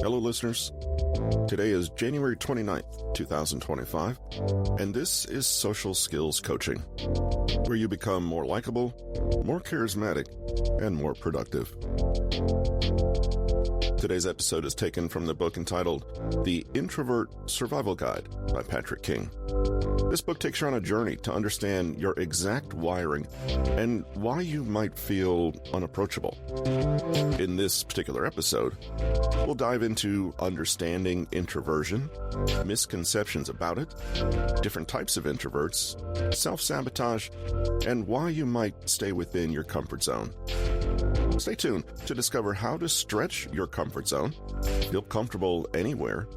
Hello, listeners. Today is January 29th, 2025, and this is Social Skills Coaching, where you become more likable, more charismatic, and more productive. Today's episode is taken from the book entitled The Introvert Survival Guide by Patrick King. This book takes you on a journey to understand your exact wiring and why you might feel unapproachable. In this particular episode, we'll dive into understanding introversion, misconceptions about it, different types of introverts, self-sabotage, and why you might stay within your comfort zone. Stay tuned to discover how to stretch your comfort zone, feel comfortable anywhere,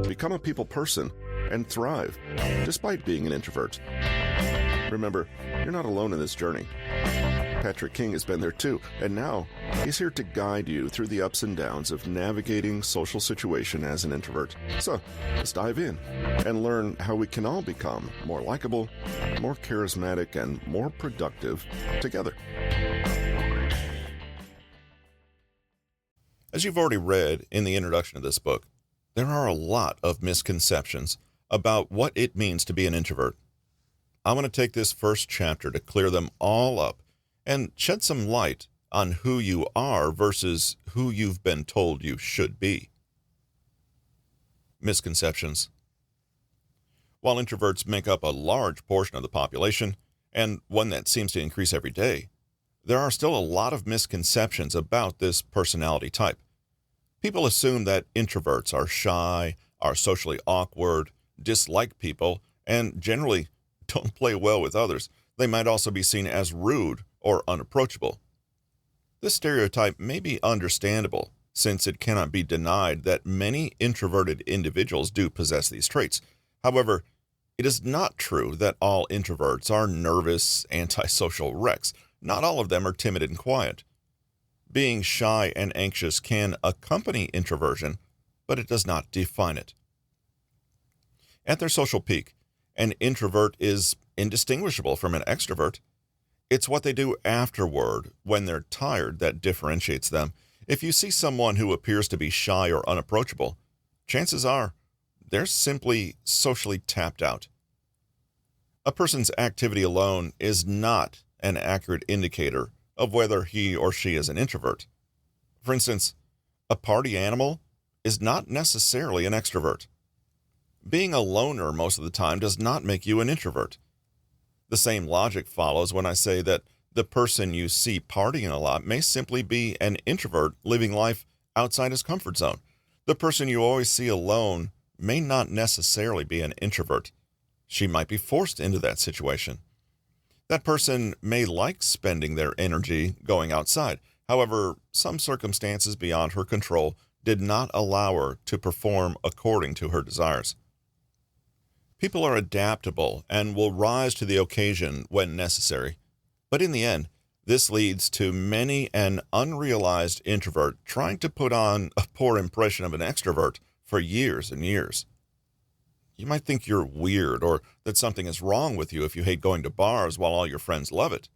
become a people person, and thrive despite being an introvert. Remember, you're not alone in this journey. Patrick King has been there too, and now he's here to guide you through the ups and downs of navigating social situation as an introvert. So, let's dive in and learn how we can all become more likable, more charismatic, and more productive together. As you've already read in the introduction of this book, there are a lot of misconceptions about what it means to be an introvert. I want to take this first chapter to clear them all up and shed some light on who you are versus who you've been told you should be. Misconceptions. While introverts make up a large portion of the population, and one that seems to increase every day, there are still a lot of misconceptions about this personality type. People assume that introverts are shy, are socially awkward, dislike people, and generally don't play well with others. They might also be seen as rude or unapproachable. This stereotype may be understandable, since it cannot be denied that many introverted individuals do possess these traits. However, it is not true that all introverts are nervous, antisocial wrecks. Not all of them are timid and quiet. Being shy and anxious can accompany introversion, but it does not define it. At their social peak, an introvert is indistinguishable from an extrovert. It's what they do afterward when they're tired that differentiates them. If you see someone who appears to be shy or unapproachable, chances are they're simply socially tapped out. A person's activity alone is not an accurate indicator of whether he or she is an introvert. For instance, a party animal is not necessarily an extrovert. Being a loner most of the time does not make you an introvert. The same logic follows when I say that the person you see partying a lot may simply be an introvert living life outside his comfort zone. The person you always see alone may not necessarily be an introvert. She might be forced into that situation. That person may like spending their energy going outside. However, some circumstances beyond her control did not allow her to perform according to her desires. People are adaptable and will rise to the occasion when necessary. But in the end, this leads to many an unrealized introvert trying to put on a poor impression of an extrovert for years and years. You might think you're weird or that something is wrong with you if you hate going to bars while all your friends love it.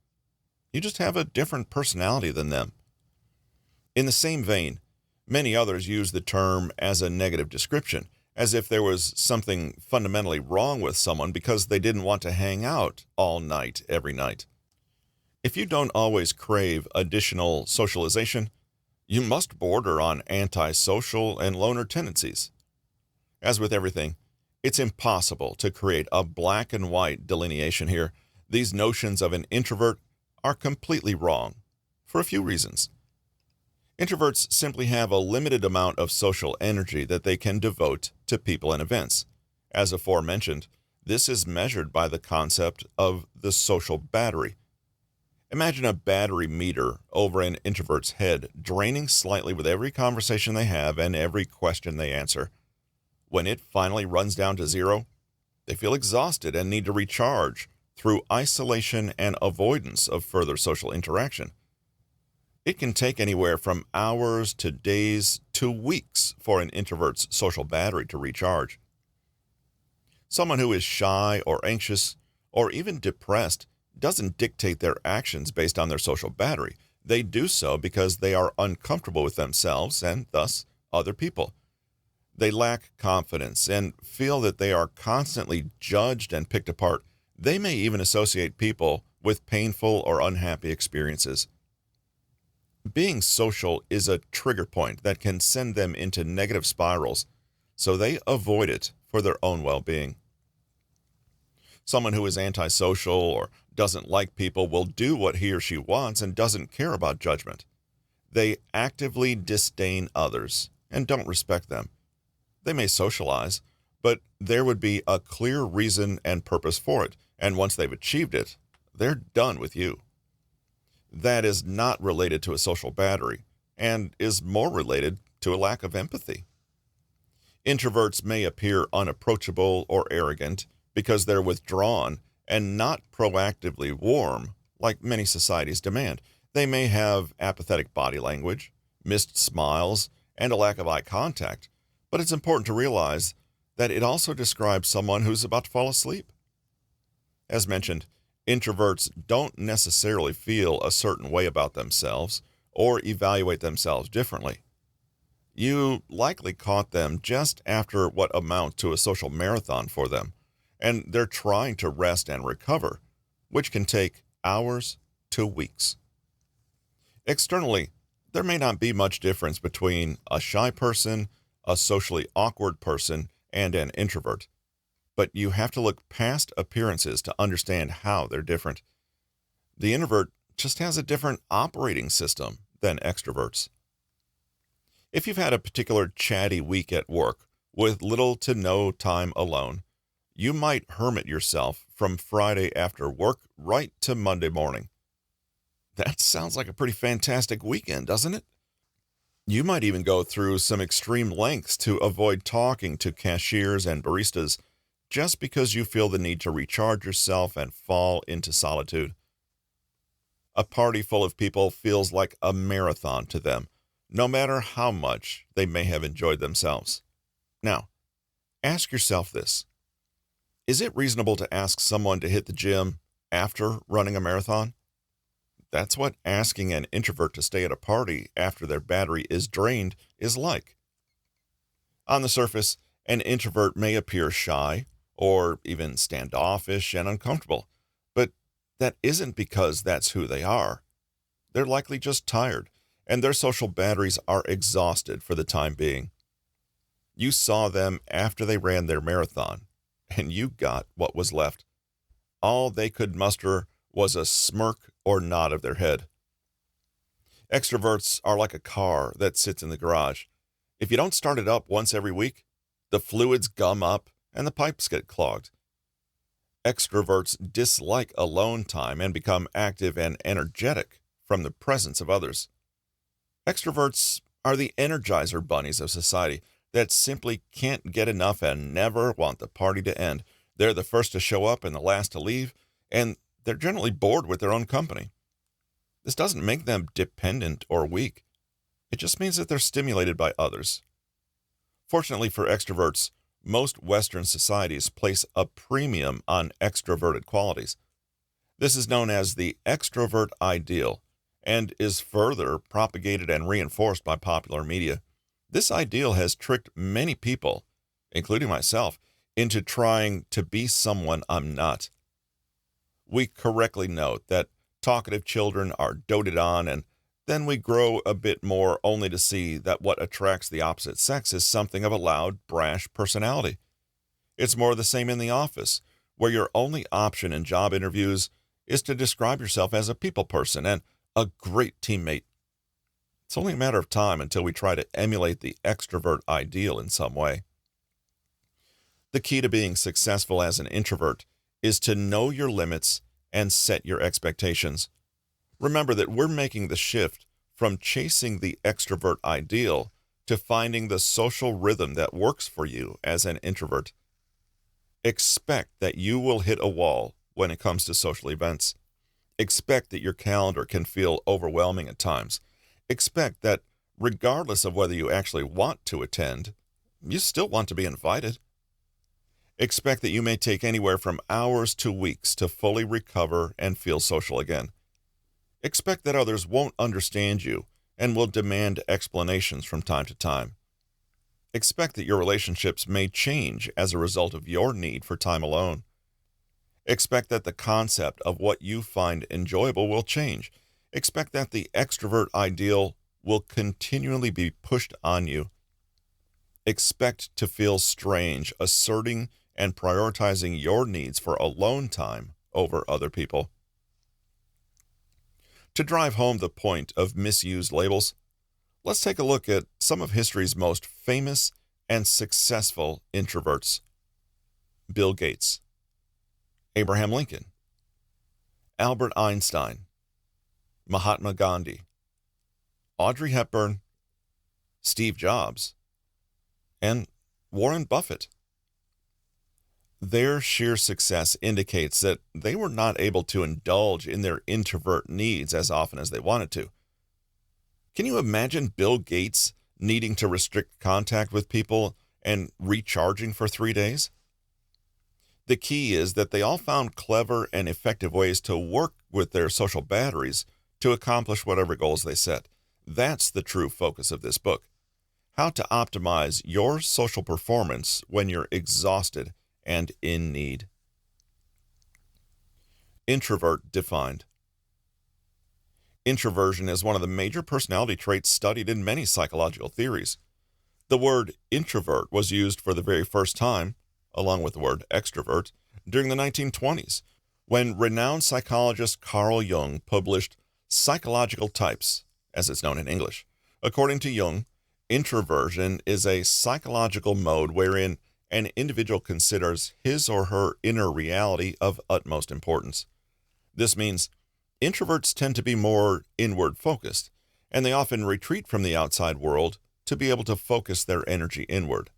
You just have a different personality than them. In the same vein, many others use the term as a negative description, as if there was something fundamentally wrong with someone because they didn't want to hang out all night, every night. If you don't always crave additional socialization, you must border on antisocial and loner tendencies. As with everything, it's impossible to create a black and white delineation here. These notions of an introvert are completely wrong, for a few reasons. Introverts simply have a limited amount of social energy that they can devote to people and events. As aforementioned, this is measured by the concept of the social battery. Imagine a battery meter over an introvert's head, draining slightly with every conversation they have and every question they answer. When it finally runs down to zero, they feel exhausted and need to recharge through isolation and avoidance of further social interaction. It can take anywhere from hours to days to weeks for an introvert's social battery to recharge. Someone who is shy or anxious or even depressed doesn't dictate their actions based on their social battery. They do so because they are uncomfortable with themselves and thus other people. They lack confidence and feel that they are constantly judged and picked apart. They may even associate people with painful or unhappy experiences. Being social is a trigger point that can send them into negative spirals, so they avoid it for their own well-being. Someone who is antisocial or doesn't like people will do what he or she wants and doesn't care about judgment. They actively disdain others and don't respect them. They may socialize, but there would be a clear reason and purpose for it, and once they've achieved it, they're done with you. That is not related to a social battery and is more related to a lack of empathy. Introverts may appear unapproachable or arrogant because they're withdrawn and not proactively warm like many societies demand. They may have apathetic body language, missed smiles, and a lack of eye contact, but it's important to realize that it also describes someone who's about to fall asleep. As mentioned, introverts don't necessarily feel a certain way about themselves or evaluate themselves differently. You likely caught them just after what amounts to a social marathon for them, and they're trying to rest and recover, which can take hours to weeks. Externally, there may not be much difference between a shy person, a socially awkward person, and an introvert. But you have to look past appearances to understand how they're different. The introvert just has a different operating system than extroverts. If you've had a particular chatty week at work with little to no time alone, you might hermit yourself from Friday after work right to Monday morning. That sounds like a pretty fantastic weekend, doesn't it? You might even go through some extreme lengths to avoid talking to cashiers and baristas just because you feel the need to recharge yourself and fall into solitude. A party full of people feels like a marathon to them, no matter how much they may have enjoyed themselves. Now, ask yourself this. Is it reasonable to ask someone to hit the gym after running a marathon? That's what asking an introvert to stay at a party after their battery is drained is like. On the surface, an introvert may appear shy or even standoffish and uncomfortable, but that isn't because that's who they are. They're likely just tired, and their social batteries are exhausted for the time being. You saw them after they ran their marathon, and you got what was left. All they could muster was a smirk or nod of their head. Extroverts are like a car that sits in the garage. If you don't start it up once every week, the fluids gum up and the pipes get clogged. Extroverts dislike alone time and become active and energetic from the presence of others. Extroverts are the energizer bunnies of society that simply can't get enough and never want the party to end. They're the first to show up and the last to leave, and they're generally bored with their own company. This doesn't make them dependent or weak. It just means that they're stimulated by others. Fortunately for extroverts, most Western societies place a premium on extroverted qualities. This is known as the extrovert ideal and is further propagated and reinforced by popular media. This ideal has tricked many people, including myself, into trying to be someone I'm not. We correctly note that talkative children are doted on, and then we grow a bit more only to see that what attracts the opposite sex is something of a loud, brash personality. It's more the same in the office, where your only option in job interviews is to describe yourself as a people person and a great teammate. It's only a matter of time until we try to emulate the extrovert ideal in some way. The key to being successful as an introvert is to know your limits and set your expectations. Remember that we're making the shift from chasing the extrovert ideal to finding the social rhythm that works for you as an introvert. Expect that you will hit a wall when it comes to social events. Expect that your calendar can feel overwhelming at times. Expect that regardless of whether you actually want to attend, you still want to be invited. Expect that you may take anywhere from hours to weeks to fully recover and feel social again. Expect that others won't understand you and will demand explanations from time to time. Expect that your relationships may change as a result of your need for time alone. Expect that the concept of what you find enjoyable will change. Expect that the extrovert ideal will continually be pushed on you. Expect to feel strange asserting and prioritizing your needs for alone time over other people. To drive home the point of misused labels, let's take a look at some of history's most famous and successful introverts. Bill Gates, Abraham Lincoln, Albert Einstein, Mahatma Gandhi, Audrey Hepburn, Steve Jobs, and Warren Buffett. Their sheer success indicates that they were not able to indulge in their introvert needs as often as they wanted to. Can you imagine Bill Gates needing to restrict contact with people and recharging for 3 days? The key is that they all found clever and effective ways to work with their social batteries to accomplish whatever goals they set. That's the true focus of this book. How to optimize your social performance when you're exhausted and in need. Introvert Defined. Introversion is one of the major personality traits studied in many psychological theories. The word introvert was used for the very first time, along with the word extrovert, during the 1920s, when renowned psychologist Carl Jung published Psychological Types, as it's known in English. According to Jung, introversion is a psychological mode wherein an individual considers his or her inner reality of utmost importance. This means introverts tend to be more inward focused, and they often retreat from the outside world to be able to focus their energy inward.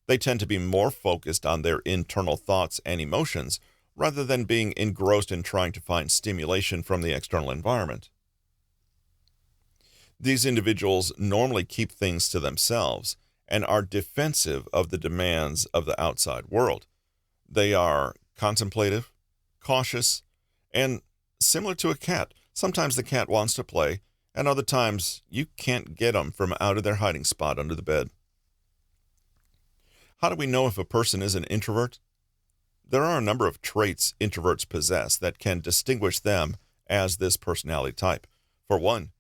They tend to be more focused on their internal thoughts and emotions rather than being engrossed in trying to find stimulation from the external environment. These individuals normally keep things to themselves and are defensive of the demands of the outside world. They are contemplative, cautious, and similar to a cat. Sometimes the cat wants to play, and other times you can't get them from out of their hiding spot under the bed. How do we know if a person is an introvert? There are a number of traits introverts possess that can distinguish them as this personality type. For one,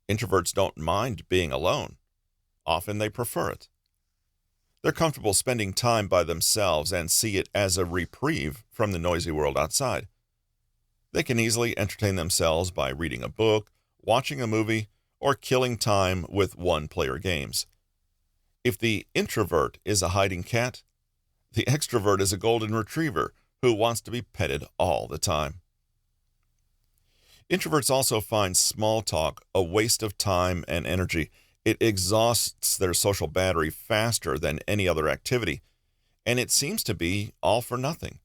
introverts don't mind being alone. Often they prefer it. They're comfortable spending time by themselves and see it as a reprieve from the noisy world outside. They can easily entertain themselves by reading a book, watching a movie, or killing time with one-player games. If the introvert is a hiding cat, the extrovert is a golden retriever who wants to be petted all the time. Introverts also find small talk a waste of time and energy. It exhausts their social battery faster than any other activity, and it seems to be all for nothing.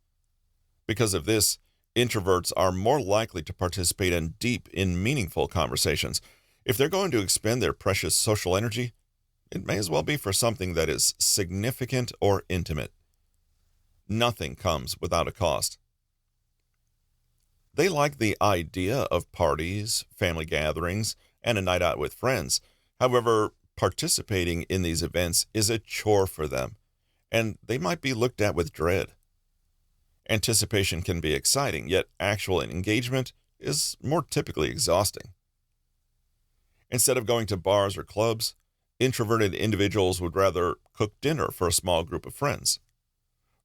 Because of this, introverts are more likely to participate in deep, meaningful conversations. If they're going to expend their precious social energy, it may as well be for something that is significant or intimate. Nothing comes without a cost. They like the idea of parties, family gatherings, and a night out with friends. However, participating in these events is a chore for them, and they might be looked at with dread. Anticipation can be exciting, yet actual engagement is more typically exhausting. Instead of going to bars or clubs, introverted individuals would rather cook dinner for a small group of friends.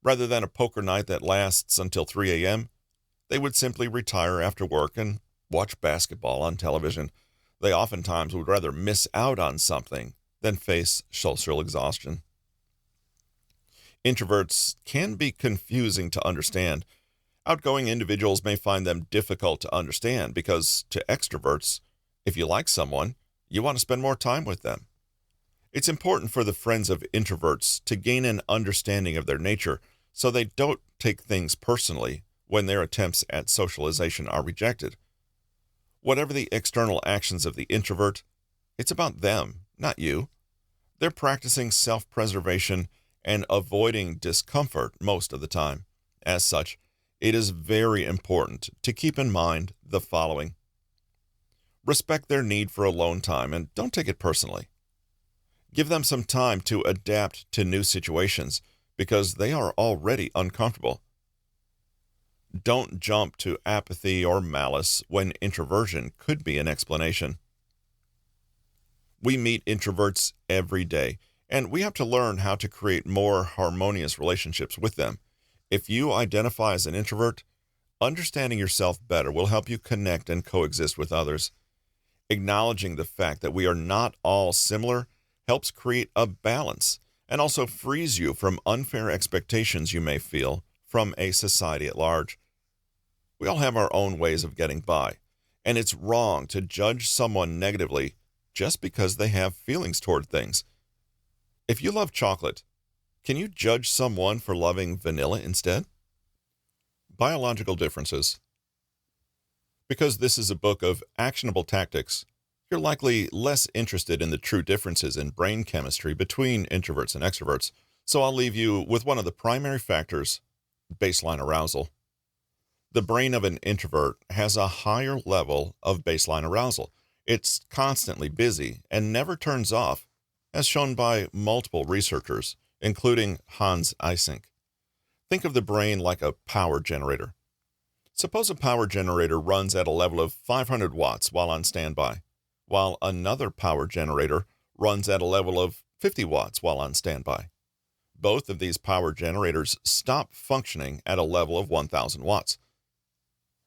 Rather than a poker night that lasts until 3 a.m., they would simply retire after work and watch basketball on television. They oftentimes would rather miss out on something than face social exhaustion. Introverts can be confusing to understand. Outgoing individuals may find them difficult to understand because, to extroverts, if you like someone, you want to spend more time with them. It's important for the friends of introverts to gain an understanding of their nature so they don't take things personally when their attempts at socialization are rejected. Whatever the external actions of the introvert, it's about them, not you. They're practicing self-preservation and avoiding discomfort most of the time. As such, it is very important to keep in mind the following. Respect their need for alone time and don't take it personally. Give them some time to adapt to new situations because they are already uncomfortable. Don't jump to apathy or malice when introversion could be an explanation. We meet introverts every day, and we have to learn how to create more harmonious relationships with them. If you identify as an introvert, understanding yourself better will help you connect and coexist with others. Acknowledging the fact that we are not all similar helps create a balance and also frees you from unfair expectations you may feel from a society at large. We all have our own ways of getting by, and it's wrong to judge someone negatively just because they have feelings toward things. If you love chocolate, can you judge someone for loving vanilla instead? Biological differences. Because this is a book of actionable tactics, you're likely less interested in the true differences in brain chemistry between introverts and extroverts, so I'll leave you with one of the primary factors: baseline arousal. The brain of an introvert has a higher level of baseline arousal. It's constantly busy and never turns off, as shown by multiple researchers, including Hans Eysenck. Think of the brain like a power generator. Suppose a power generator runs at a level of 500 watts while on standby, while another power generator runs at a level of 50 watts while on standby. Both of these power generators stop functioning at a level of 1,000 watts.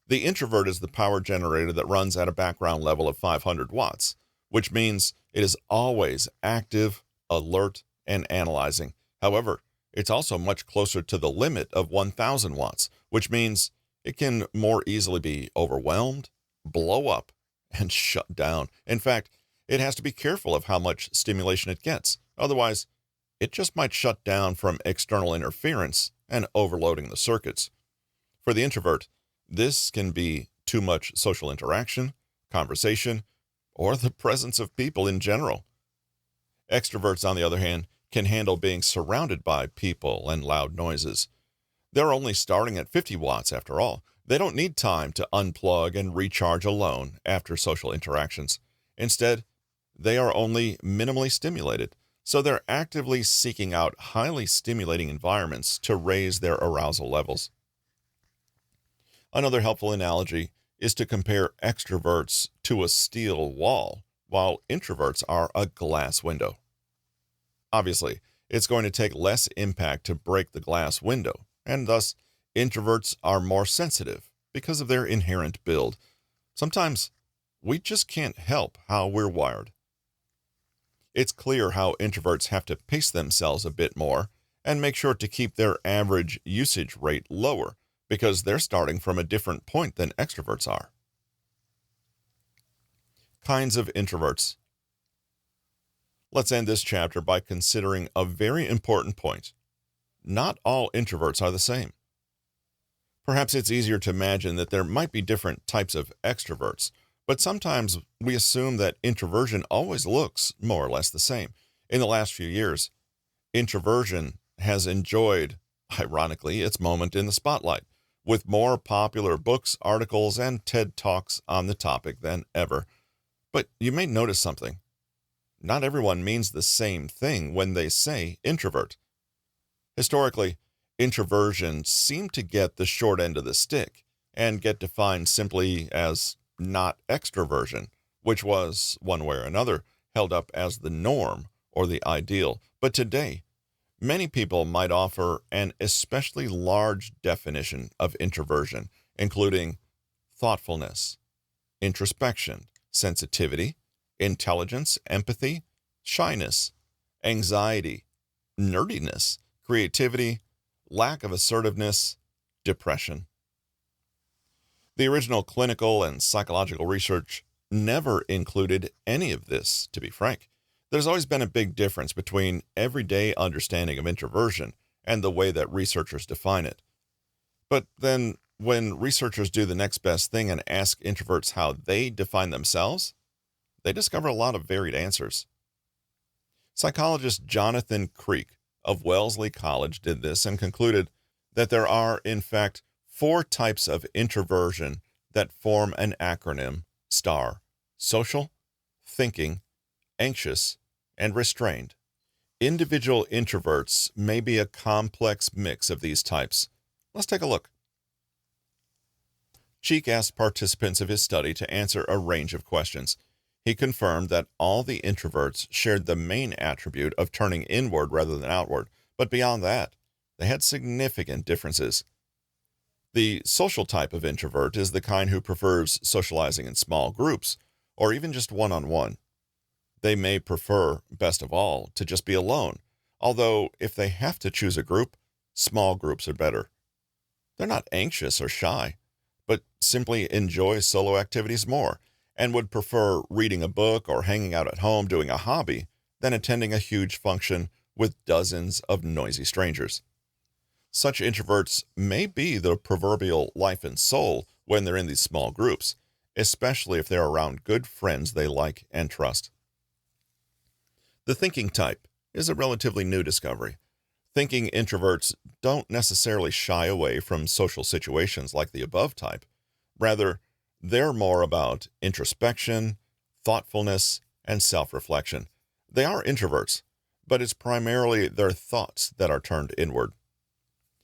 The introvert is the power generator that runs at a background level of 500 watts, which means it is always active, alert, and analyzing. However, it's also much closer to the limit of 1,000 watts, which means it can more easily be overwhelmed, blow up, and shut down. In fact, it has to be careful of how much stimulation it gets. Otherwise, it just might shut down from external interference and overloading the circuits. For the introvert, this can be too much social interaction, conversation, or the presence of people in general. Extroverts, on the other hand, can handle being surrounded by people and loud noises. They're only starting at 50 watts after all. They don't need time to unplug and recharge alone after social interactions. Instead, they are only minimally stimulated, so they're actively seeking out highly stimulating environments to raise their arousal levels. Another helpful analogy is to compare extroverts to a steel wall, while introverts are a glass window. Obviously, it's going to take less impact to break the glass window, and thus, introverts are more sensitive because of their inherent build. Sometimes, we just can't help how we're wired. It's clear how introverts have to pace themselves a bit more and make sure to keep their average usage rate lower, because they're starting from a different point than extroverts are. Kinds of introverts. Let's end this chapter by considering a very important point. Not all introverts are the same. Perhaps it's easier to imagine that there might be different types of extroverts, but sometimes we assume that introversion always looks more or less the same. In the last few years, introversion has enjoyed, ironically, its moment in the spotlight, with more popular books, articles, and TED Talks on the topic than ever. But you may notice something. Not everyone means the same thing when they say introvert. Historically, introversion seemed to get the short end of the stick and get defined simply as not extroversion, which was, one way or another, held up as the norm or the ideal. But today, many people might offer an especially large definition of introversion, including thoughtfulness, introspection, sensitivity, intelligence, empathy, shyness, anxiety, nerdiness, creativity, lack of assertiveness, depression. The original clinical and psychological research never included any of this, to be frank. There's always been a big difference between everyday understanding of introversion and the way that researchers define it. But then, when researchers do the next best thing and ask introverts how they define themselves, they discover a lot of varied answers. Psychologist Jonathan Creek of Wellesley College did this and concluded that there are, in fact, 4 types of introversion that form an acronym STAR. social, thinking, anxious, and restrained. Individual introverts may be a complex mix of these types. Let's take a look. Cheek asked participants of his study to answer a range of questions. He confirmed that all the introverts shared the main attribute of turning inward rather than outward, but beyond that, they had significant differences. The social type of introvert is the kind who prefers socializing in small groups, or even just one-on-one. They may prefer, best of all, to just be alone, although if they have to choose a group, small groups are better. They're not anxious or shy, but simply enjoy solo activities more and would prefer reading a book or hanging out at home doing a hobby than attending a huge function with dozens of noisy strangers. Such introverts may be the proverbial life and soul when they're in these small groups, especially if they're around good friends they like and trust. The thinking type is a relatively new discovery. Thinking introverts don't necessarily shy away from social situations like the above type. Rather, they're more about introspection, thoughtfulness, and self-reflection. They are introverts, but it's primarily their thoughts that are turned inward.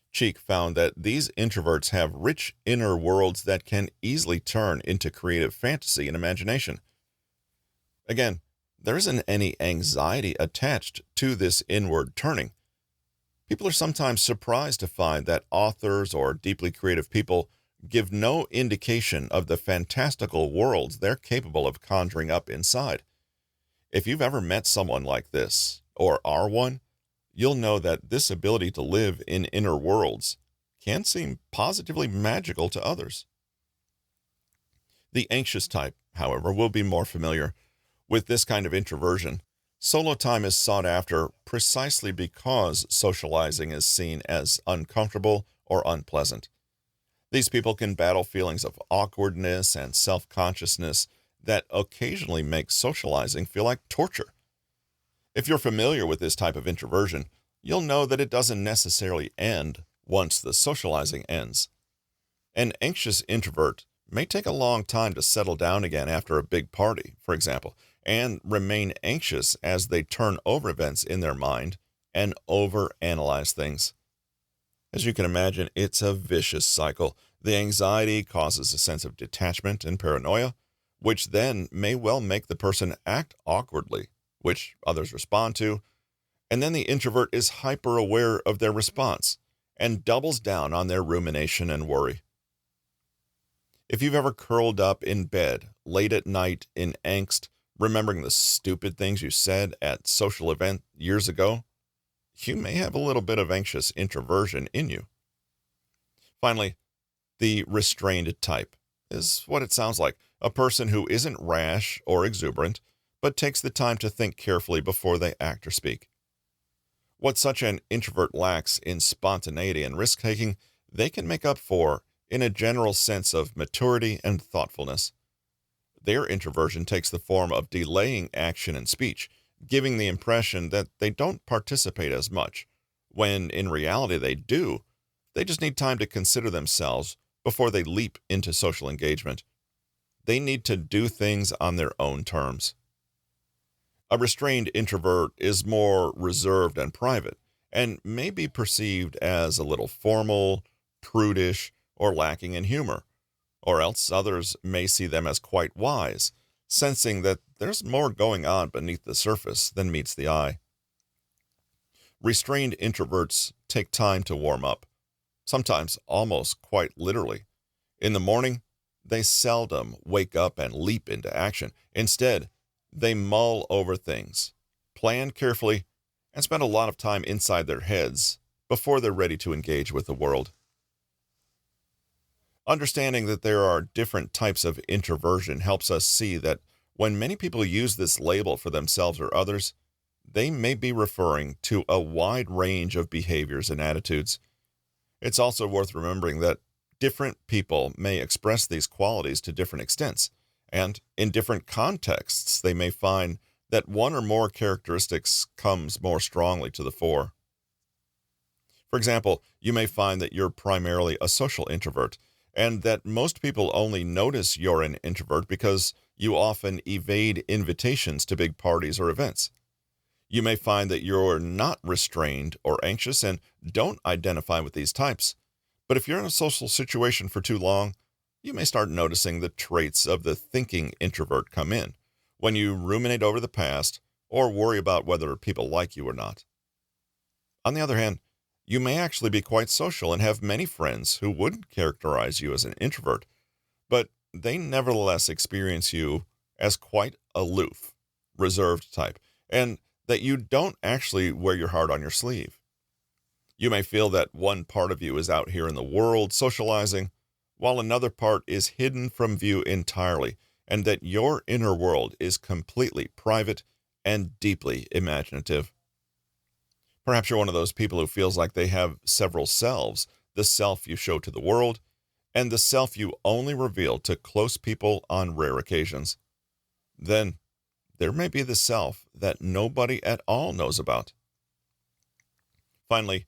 Cheek found that these introverts have rich inner worlds that can easily turn into creative fantasy and imagination. Again, there isn't any anxiety attached to this inward turning. People are sometimes surprised to find that authors or deeply creative people give no indication of the fantastical worlds they're capable of conjuring up inside. If you've ever met someone like this, or are one, you'll know that this ability to live in inner worlds can seem positively magical to others. The anxious type, however, will be more familiar with this kind of introversion. Solo time is sought after precisely because socializing is seen as uncomfortable or unpleasant. These people can battle feelings of awkwardness and self-consciousness that occasionally make socializing feel like torture. If you're familiar with this type of introversion, you'll know that it doesn't necessarily end once the socializing ends. An anxious introvert may take a long time to settle down again after a big party, for example, and remain anxious as they turn over events in their mind and overanalyze things. As you can imagine, it's a vicious cycle. The anxiety causes a sense of detachment and paranoia, which then may well make the person act awkwardly, which others respond to, and then the introvert is hyper-aware of their response and doubles down on their rumination and worry. If you've ever curled up in bed late at night in angst, remembering the stupid things you said at social event years ago, you may have a little bit of anxious introversion in you. Finally, the restrained type is what it sounds like, a person who isn't rash or exuberant, but takes the time to think carefully before they act or speak. What such an introvert lacks in spontaneity and risk-taking, they can make up for in a general sense of maturity and thoughtfulness. Their introversion takes the form of delaying action and speech, giving the impression that they don't participate as much, when in reality they do. They just need time to consider themselves before they leap into social engagement. They need to do things on their own terms. A restrained introvert is more reserved and private, and may be perceived as a little formal, prudish, or lacking in humor, or else others may see them as quite wise, sensing that there's more going on beneath the surface than meets the eye. Restrained introverts take time to warm up, sometimes almost quite literally. In the morning, they seldom wake up and leap into action. Instead, they mull over things, plan carefully, and spend a lot of time inside their heads before they're ready to engage with the world. Understanding that there are different types of introversion helps us see that when many people use this label for themselves or others, they may be referring to a wide range of behaviors and attitudes. It's also worth remembering that different people may express these qualities to different extents, and in different contexts they may find that one or more characteristics comes more strongly to the fore. For example, you may find that you're primarily a social introvert, and that most people only notice you're an introvert because you often evade invitations to big parties or events. You may find that you're not restrained or anxious and don't identify with these types. But if you're in a social situation for too long, you may start noticing the traits of the thinking introvert come in when you ruminate over the past or worry about whether people like you or not. On the other hand, you may actually be quite social and have many friends who would characterize you as an introvert, but they nevertheless experience you as quite aloof, reserved type, and that you don't actually wear your heart on your sleeve. You may feel that one part of you is out here in the world socializing, while another part is hidden from view entirely, and that your inner world is completely private and deeply imaginative. Perhaps you're one of those people who feels like they have several selves, the self you show to the world, and the self you only reveal to close people on rare occasions. Then there may be the self that nobody at all knows about. Finally,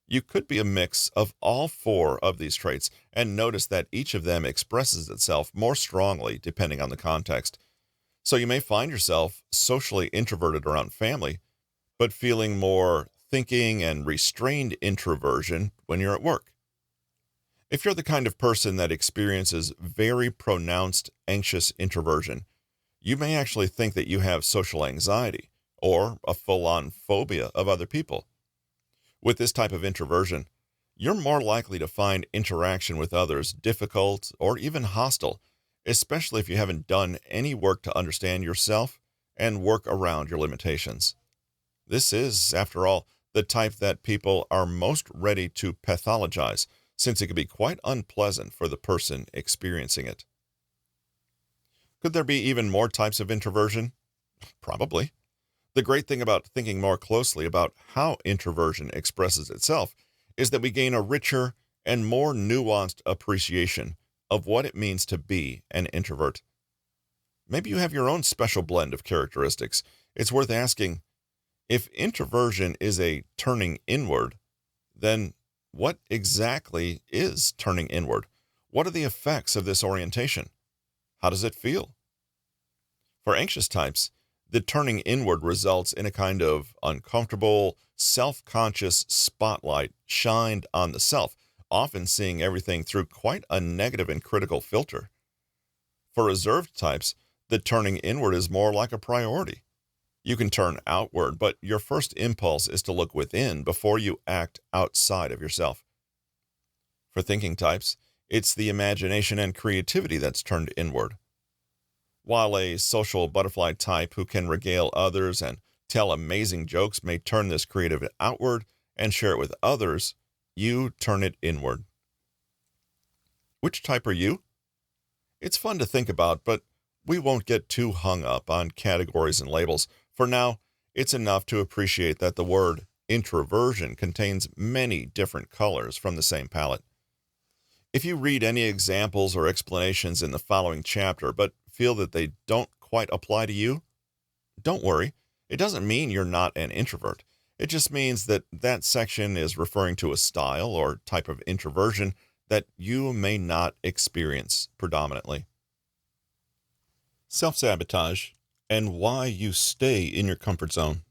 you could be a mix of all four of these traits and notice that each of them expresses itself more strongly depending on the context. So you may find yourself socially introverted around family, but feeling more thinking and restrained introversion when you're at work. If you're the kind of person that experiences very pronounced anxious introversion, you may actually think that you have social anxiety or a full-on phobia of other people. With this type of introversion, you're more likely to find interaction with others difficult or even hostile, especially if you haven't done any work to understand yourself and work around your limitations. This is, after all, the type that people are most ready to pathologize, since it can be quite unpleasant for the person experiencing it. Could there be even more types of introversion? Probably. The great thing about thinking more closely about how introversion expresses itself is that we gain a richer and more nuanced appreciation of what it means to be an introvert. Maybe you have your own special blend of characteristics. It's worth asking, if introversion is a turning inward, then what exactly is turning inward? What are the effects of this orientation? How does it feel? For anxious types, the turning inward results in a kind of uncomfortable, self-conscious spotlight shined on the self, often seeing everything through quite a negative and critical filter. For reserved types, the turning inward is more like a priority. You can turn outward, but your first impulse is to look within before you act outside of yourself. For thinking types, it's the imagination and creativity that's turned inward. While a social butterfly type who can regale others and tell amazing jokes may turn this creative outward and share it with others, you turn it inward. Which type are you? It's fun to think about, but we won't get too hung up on categories and labels. For now, it's enough to appreciate that the word introversion contains many different colors from the same palette. If you read any examples or explanations in the following chapter but feel that they don't quite apply to you, don't worry. It doesn't mean you're not an introvert. It just means that that section is referring to a style or type of introversion that you may not experience predominantly. Self-sabotage and why you stay in your comfort zone.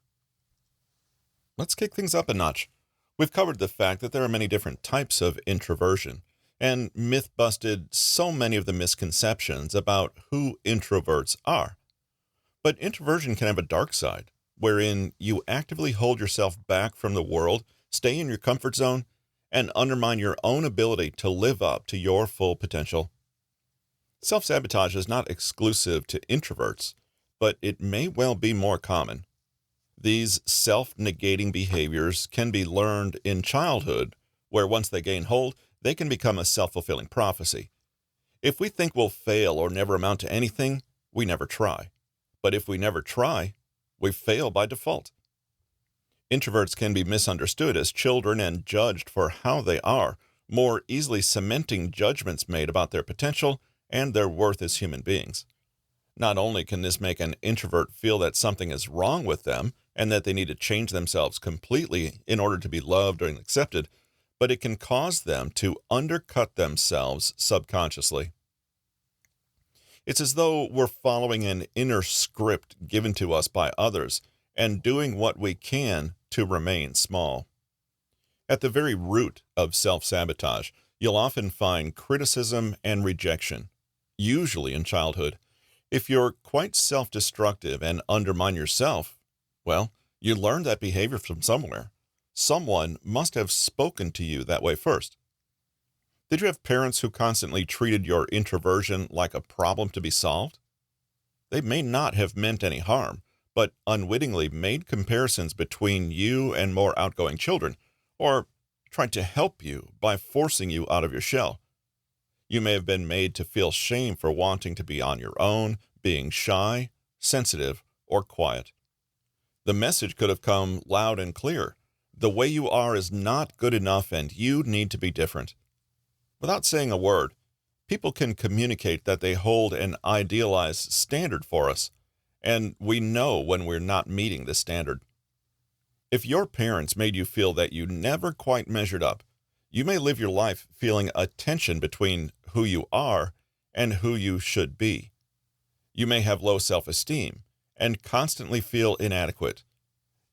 Let's kick things up a notch. We've covered the fact that there are many different types of introversion and myth-busted so many of the misconceptions about who introverts are. But introversion can have a dark side, wherein you actively hold yourself back from the world, stay in your comfort zone, and undermine your own ability to live up to your full potential. Self-sabotage is not exclusive to introverts, but it may well be more common. These self-negating behaviors can be learned in childhood, where once they gain hold, they can become a self-fulfilling prophecy. If we think we'll fail or never amount to anything, we never try. But if we never try, we fail by default. Introverts can be misunderstood as children and judged for how they are, more easily cementing judgments made about their potential and their worth as human beings. Not only can this make an introvert feel that something is wrong with them and that they need to change themselves completely in order to be loved and accepted, but it can cause them to undercut themselves subconsciously. It's as though we're following an inner script given to us by others and doing what we can to remain small. At the very root of self-sabotage, you'll often find criticism and rejection, usually in childhood. If you're quite self-destructive and undermine yourself, well, you learned that behavior from somewhere. Someone must have spoken to you that way first. Did you have parents who constantly treated your introversion like a problem to be solved? They may not have meant any harm, but unwittingly made comparisons between you and more outgoing children, or tried to help you by forcing you out of your shell. You may have been made to feel shame for wanting to be on your own, being shy, sensitive, or quiet. The message could have come loud and clear. The way you are is not good enough and you need to be different. Without saying a word, people can communicate that they hold an idealized standard for us, and we know when we're not meeting the standard. If your parents made you feel that you never quite measured up, you may live your life feeling a tension between who you are and who you should be. You may have low self-esteem and constantly feel inadequate.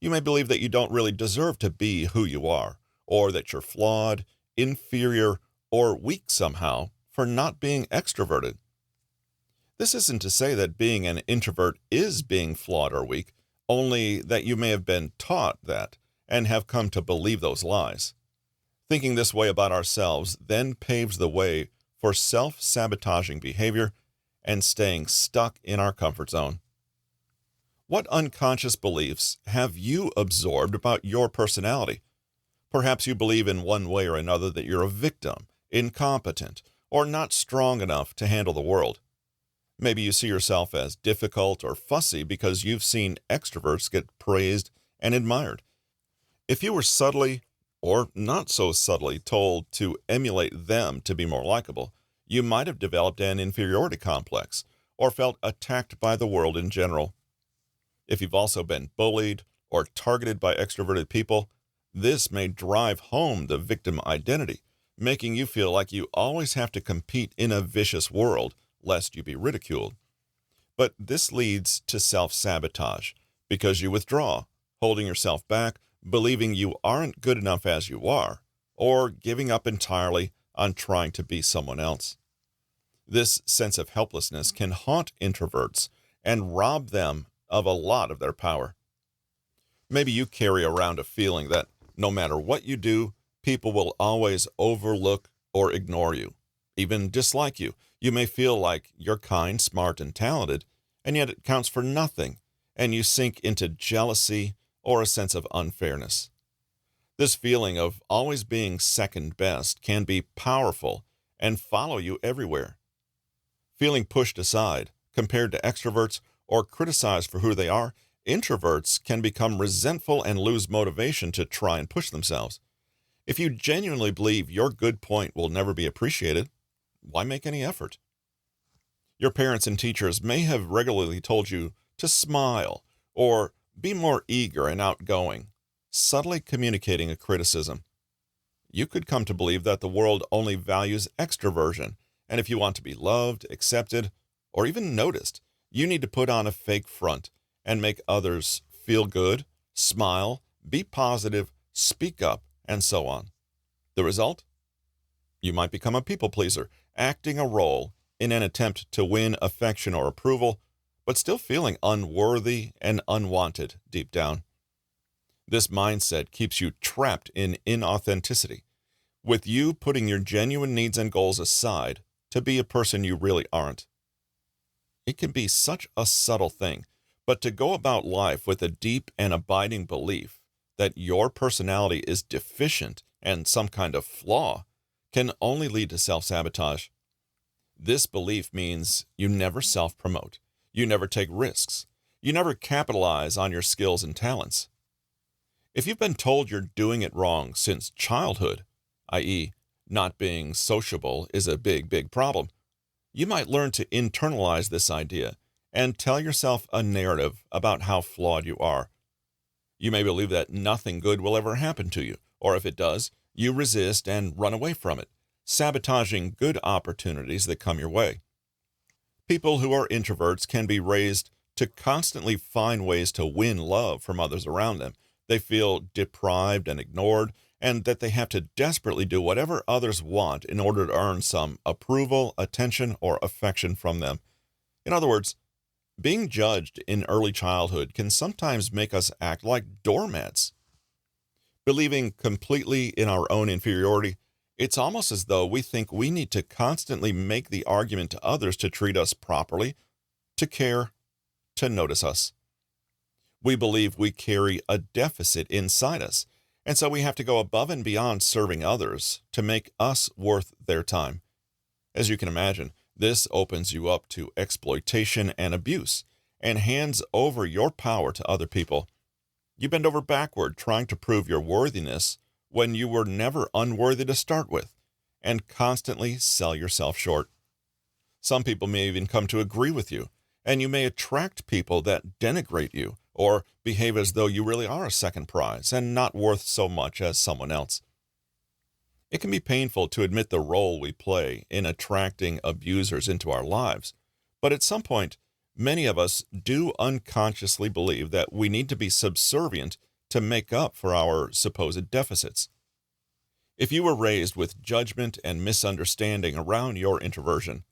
You may believe that you don't really deserve to be who you are, or that you're flawed, inferior, or weak somehow for not being extroverted. This isn't to say that being an introvert is being flawed or weak, only that you may have been taught that and have come to believe those lies. Thinking this way about ourselves then paves the way for self-sabotaging behavior and staying stuck in our comfort zone. What unconscious beliefs have you absorbed about your personality? Perhaps you believe in one way or another that you're a victim, incompetent, or not strong enough to handle the world. Maybe you see yourself as difficult or fussy because you've seen extroverts get praised and admired. If you were subtly or not so subtly told to emulate them to be more likable, you might have developed an inferiority complex or felt attacked by the world in general. If you've also been bullied or targeted by extroverted people, this may drive home the victim identity, making you feel like you always have to compete in a vicious world lest you be ridiculed. But this leads to self-sabotage because you withdraw, holding yourself back, believing you aren't good enough as you are, or giving up entirely on trying to be someone else. This sense of helplessness can haunt introverts and rob them of a lot of their power. Maybe you carry around a feeling that no matter what you do, people will always overlook or ignore you, even dislike you. You may feel like you're kind, smart, and talented, and yet it counts for nothing, and you sink into jealousy or a sense of unfairness. This feeling of always being second best can be powerful and follow you everywhere. Feeling pushed aside, compared to extroverts, or criticized for who they are, introverts can become resentful and lose motivation to try and push themselves. If you genuinely believe your good point will never be appreciated, why make any effort? Your parents and teachers may have regularly told you to smile or be more eager and outgoing, subtly communicating a criticism. You could come to believe that the world only values extroversion, and if you want to be loved, accepted, or even noticed, you need to put on a fake front and make others feel good, smile, be positive, speak up, and so on. The result? You might become a people pleaser, acting a role in an attempt to win affection or approval, but still feeling unworthy and unwanted deep down. This mindset keeps you trapped in inauthenticity, with you putting your genuine needs and goals aside to be a person you really aren't. It can be such a subtle thing, but to go about life with a deep and abiding belief that your personality is deficient and some kind of flaw can only lead to self-sabotage. This belief means you never self-promote, you never take risks, you never capitalize on your skills and talents. If you've been told you're doing it wrong since childhood, i.e., not being sociable is a big problem, you might learn to internalize this idea and tell yourself a narrative about how flawed you are. You may believe that nothing good will ever happen to you, or if it does, You resist and run away from it, sabotaging good opportunities that come your way. People who are introverts can be raised to constantly find ways to win love from others around them. They feel deprived and ignored, and that they have to desperately do whatever others want in order to earn some approval, attention, or affection from them. In other words, being judged in early childhood can sometimes make us act like doormats. Believing completely in our own inferiority, it's almost as though we think we need to constantly make the argument to others to treat us properly, to care, to notice us. We believe we carry a deficit inside us, and so we have to go above and beyond serving others to make us worth their time. As you can imagine, this opens you up to exploitation and abuse, and hands over your power to other people. You bend over backward trying to prove your worthiness when you were never unworthy to start with, and constantly sell yourself short. Some people may even come to agree with you, and you may attract people that denigrate you or behave as though you really are a second prize and not worth so much as someone else. It can be painful to admit the role we play in attracting abusers into our lives, but at some point, many of us do unconsciously believe that we need to be subservient to make up for our supposed deficits. If you were raised with judgment and misunderstanding around your introversion,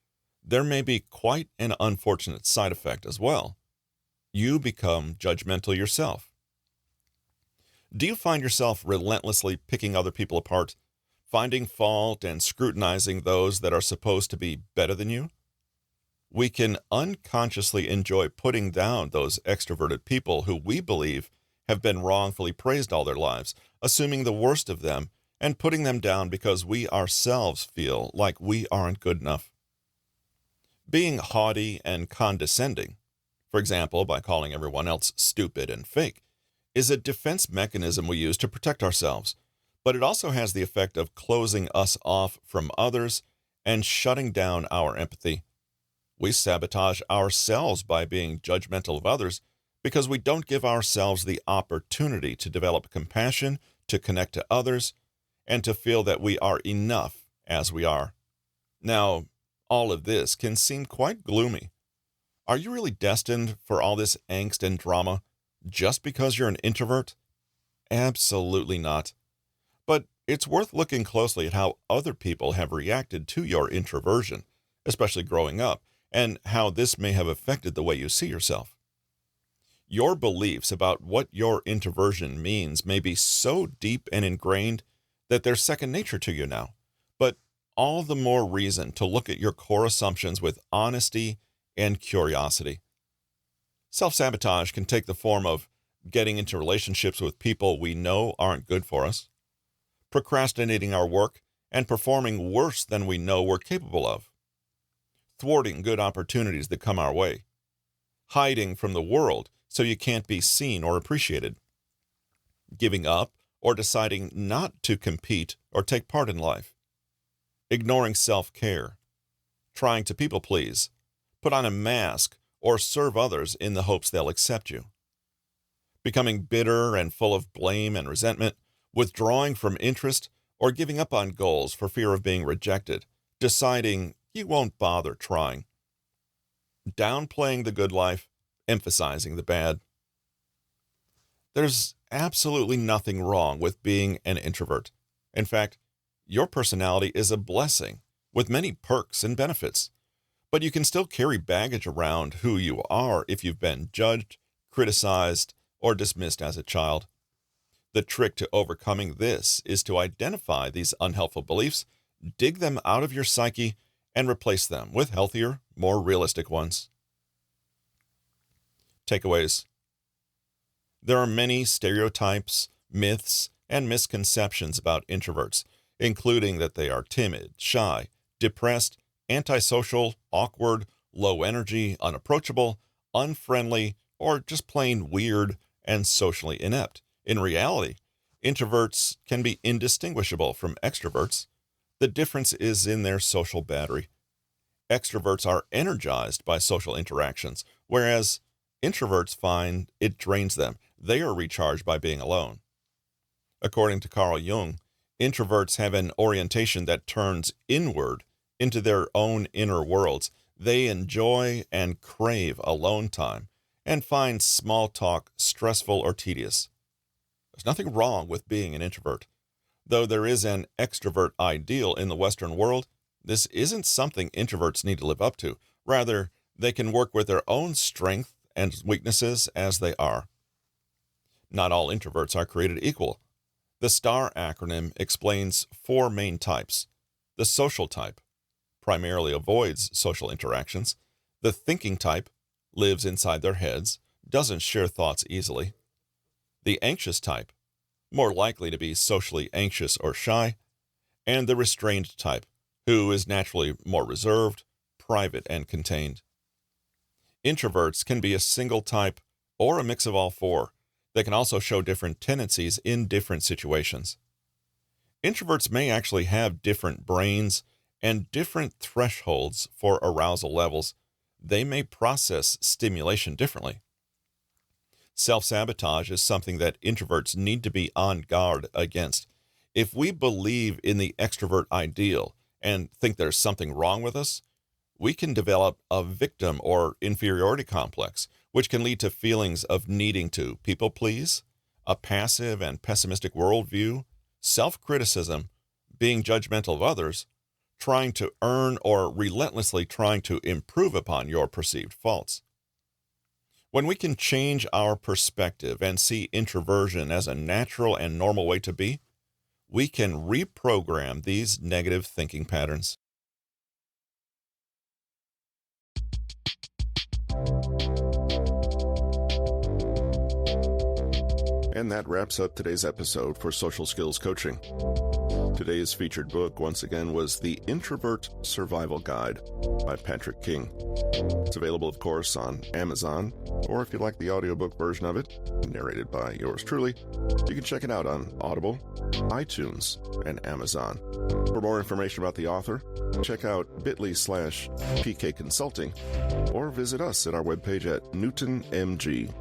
there may be quite an unfortunate side effect as well. You become judgmental yourself. Do you find yourself relentlessly picking other people apart, finding fault and scrutinizing those that are supposed to be better than you? We can unconsciously enjoy putting down those extroverted people who we believe have been wrongfully praised all their lives, assuming the worst of them and putting them down because we ourselves feel like we aren't good enough. Being haughty and condescending, for example, by calling everyone else stupid and fake, is a defense mechanism we use to protect ourselves, but it also has the effect of closing us off from others and shutting down our empathy. We sabotage ourselves by being judgmental of others because we don't give ourselves the opportunity to develop compassion, to connect to others, and to feel that we are enough as we are. Now, all of this can seem quite gloomy. Are you really destined for all this angst and drama just because you're an introvert? Absolutely not. But it's worth looking closely at how other people have reacted to your introversion, especially growing up, and how this may have affected the way you see yourself. Your beliefs about what your introversion means may be so deep and ingrained that they're second nature to you now, but all the more reason to look at your core assumptions with honesty and curiosity. Self-sabotage can take the form of getting into relationships with people we know aren't good for us, procrastinating our work and performing worse than we know we're capable of, thwarting good opportunities that come our way, hiding from the world so you can't be seen or appreciated, giving up or deciding not to compete or take part in life, ignoring self-care, trying to people please, put on a mask, or serve others in the hopes they'll accept you, becoming bitter and full of blame and resentment, withdrawing from interest, or giving up on goals for fear of being rejected, deciding you won't bother trying, downplaying the good life, emphasizing the bad. There's absolutely nothing wrong with being an introvert. In fact, your personality is a blessing with many perks and benefits. But you can still carry baggage around who you are if you've been judged, criticized, or dismissed as a child. The trick to overcoming this is to identify these unhelpful beliefs, dig them out of your psyche, and replace them with healthier, more realistic ones. Takeaways. There are many stereotypes, myths, and misconceptions about introverts, including that they are timid, shy, depressed, antisocial, awkward, low energy, unapproachable, unfriendly, or just plain weird and socially inept. In reality, introverts can be indistinguishable from extroverts. The difference is in their social battery. Extroverts are energized by social interactions, whereas introverts find it drains them. They are recharged by being alone. According to Carl Jung, Introverts have an orientation that turns inward into their own inner worlds. They enjoy and crave alone time and find small talk stressful or tedious. There's nothing wrong with being an introvert. Though there is an extrovert ideal in the Western world, this isn't something introverts need to live up to. Rather, they can work with their own strengths and weaknesses as they are. Not all introverts are created equal. The STAR acronym explains 4 main types. The social type primarily avoids social interactions. The thinking type lives inside their heads, doesn't share thoughts easily. The anxious type, more likely to be socially anxious or shy. And the restrained type, who is naturally more reserved, private, and contained. Introverts can be a single type or a mix of all 4. They can also show different tendencies in different situations. Introverts may actually have different brains and different thresholds for arousal levels. They may process stimulation differently. Self-sabotage is something that introverts need to be on guard against. If we believe in the extrovert ideal and think there's something wrong with us, we can develop a victim or inferiority complex, which can lead to feelings of needing to people please, a passive and pessimistic worldview, self-criticism, being judgmental of others, trying to earn or relentlessly trying to improve upon your perceived faults. When we can change our perspective and see introversion as a natural and normal way to be, we can reprogram these negative thinking patterns. And that wraps up today's episode for Social Skills Coaching. Today's featured book, once again, was The Introvert Survival Guide by Patrick King. It's available, of course, on Amazon, or if you like the audiobook version of it, narrated by yours truly, you can check it out on Audible, iTunes, and Amazon. For more information about the author, check out bit.ly/PK Consulting, or visit us at our webpage at newtonmg.com.